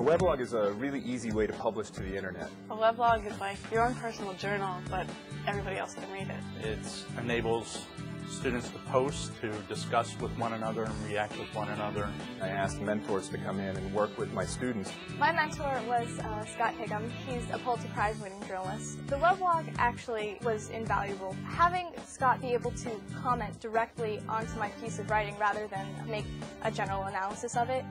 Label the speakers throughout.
Speaker 1: weblog is a really easy way to publish to the internet.
Speaker 2: A weblog is like your own personal journal, but everybody else can read it.
Speaker 3: It enables students to post, to discuss with one another and react with one another.
Speaker 1: I asked mentors to come in and work with my students.
Speaker 4: My mentor was Scott Higham. He's a Pulitzer Prize winning journalist. The weblog actually was invaluable. Having Scott be able to comment directly onto my piece of writing rather than make a general analysis of it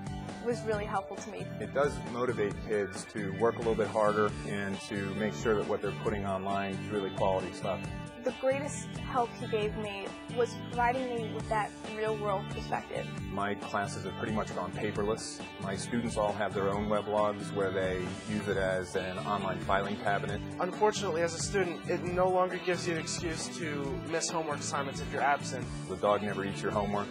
Speaker 4: was really helpful to me.
Speaker 1: It does motivate kids to work a little bit harder and to make sure that what they're putting online is really quality stuff.
Speaker 4: The greatest help he gave me was providing me with that real-world perspective.
Speaker 1: My classes have pretty much gone paperless. My students all have their own weblogs where they use it as an online filing cabinet.
Speaker 5: Unfortunately, as a student, it no longer gives you an excuse to miss homework assignments if you're absent.
Speaker 1: The dog never eats your homework.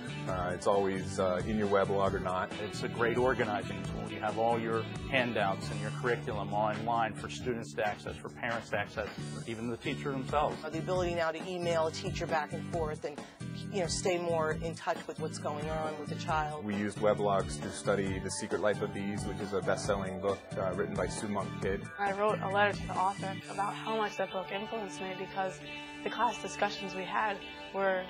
Speaker 1: It's always in your weblog or not.
Speaker 3: It's a great organizing tool. You have all your handouts and your curriculum online for students to access, for parents to access, even the teacher themselves.
Speaker 6: The ability now to email a teacher back and forth and stay more in touch with what's going on with the child.
Speaker 1: We used weblogs to study The Secret Life of Bees, which is a best-selling book written by Sue Monk Kidd.
Speaker 2: I wrote a letter to the author about how much that book influenced me because the class discussions we had were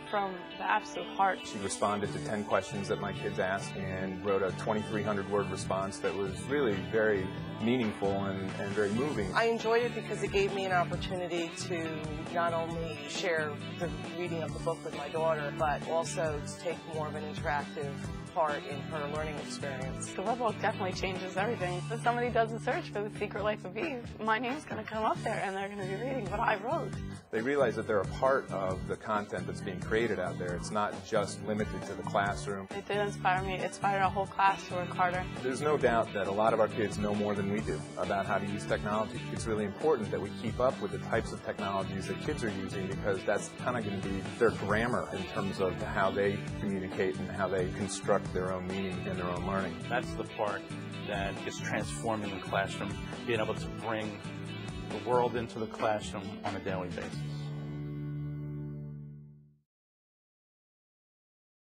Speaker 2: from the absolute heart.
Speaker 1: She responded to 10 questions that my kids asked and wrote a 2,300-word response that was really very meaningful and very moving.
Speaker 6: I enjoyed it because it gave me an opportunity to not only share the reading of the book with my daughter, but also to take more of an interactive part in her learning experience.
Speaker 2: The weblog definitely changes everything. If somebody does a search for The Secret Life of Bees, my name's going to come up there and they're going to be reading what I wrote.
Speaker 1: They realize that they're a part of the content that's being created out there. It's not just limited to the classroom.
Speaker 2: It did inspire me. It inspired our whole class to work harder.
Speaker 1: There's no doubt that a lot of our kids know more than we do about how to use technology. It's really important that we keep up with the types of technologies that kids are using because that's kind of going to be their grammar in terms of how they communicate and how they construct their own meaning and their own learning.
Speaker 3: That's the part that is transforming the classroom, being able to bring the world into the classroom on a daily basis.